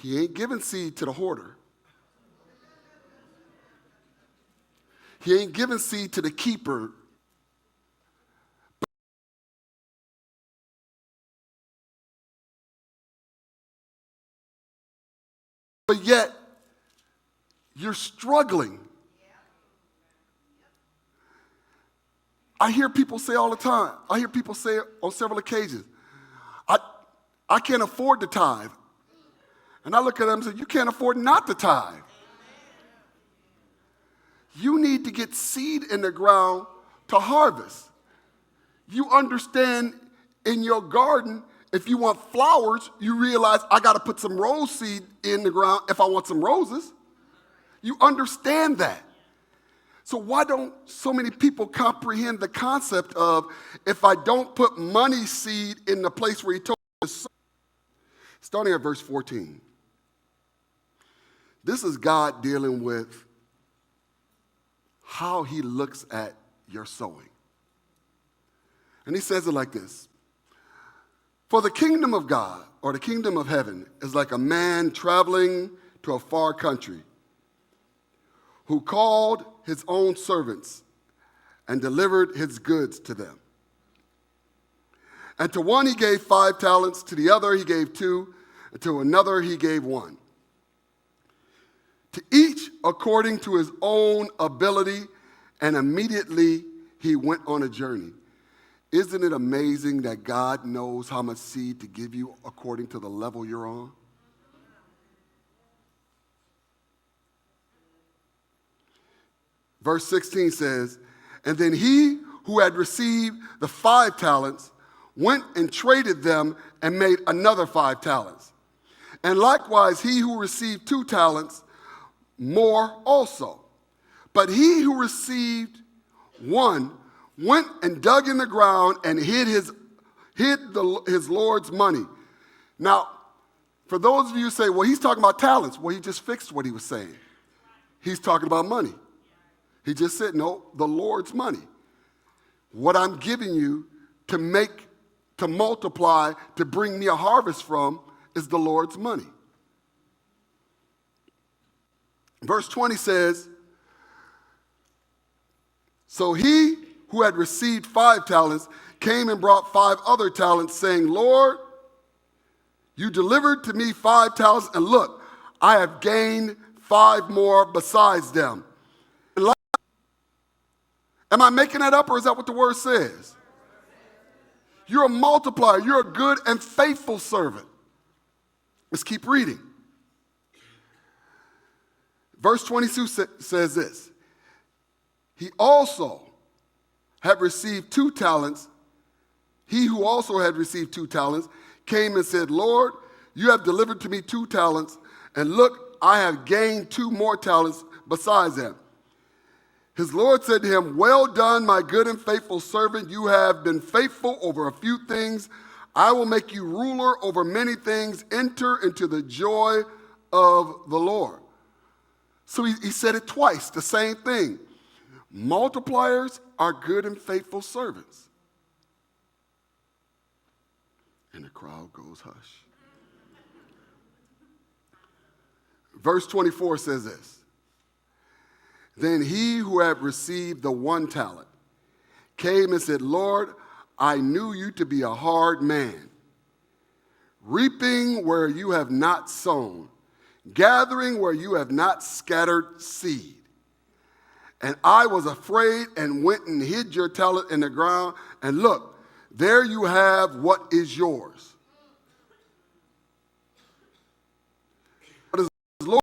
He ain't giving seed to the hoarder. He ain't giving seed to the keeper. But yet, you're struggling. I hear people say all the time, I hear people say on several occasions, I can't afford to tithe. And I look at them and say, you can't afford not to tithe. You need to get seed in the ground to harvest. You understand in your garden, if you want flowers, you realize I got to put some rose seed in the ground if I want some roses. You understand that. So why don't so many people comprehend the concept of if I don't put money seed in the place where he told me to sow? Starting at verse 14. This is God dealing with how he looks at your sowing. And he says it like this. For the kingdom of God, or the kingdom of heaven, is like a man traveling to a far country who called his own servants and delivered his goods to them. And to one he gave 5 talents, to the other he gave 2, and to another he gave 1. To each according to his own ability, and immediately he went on a journey. Isn't it amazing that God knows how much seed to give you according to the level you're on? Verse 16 says, and then he who had received the 5 talents went and traded them and made another 5 talents. And likewise he who received 2 talents, more also. But he who received 1 went and dug in the ground and hid his Lord's money. Now, for those of you who say, well, he's talking about talents. Well, he just fixed what he was saying. He's talking about money. He just said, no, the Lord's money. What I'm giving you to multiply, to bring me a harvest from is the Lord's money. Verse 20 says, so he who had received 5 talents came and brought 5 other talents, saying, Lord, you delivered to me 5 talents, and look, I have gained 5 more besides them. Am I making that up, or is that what the word says? You're a multiplier. You're a good and faithful servant. Let's keep reading. Verse 22 says this. He also had received 2 talents. He who also had received 2 talents came and said, Lord, you have delivered to me 2 talents, and look, I have gained 2 more talents besides them. His Lord said to him, well done, my good and faithful servant. You have been faithful over a few things. I will make you ruler over many things. Enter into the joy of the Lord. So he said it twice, the same thing. Multipliers are good and faithful servants. And the crowd goes hush. Verse 24 says this. Then he who had received the 1 talent came and said, Lord, I knew you to be a hard man, reaping where you have not sown, gathering where you have not scattered seed. And I was afraid and went and hid your talent in the ground. And look, there you have what is yours.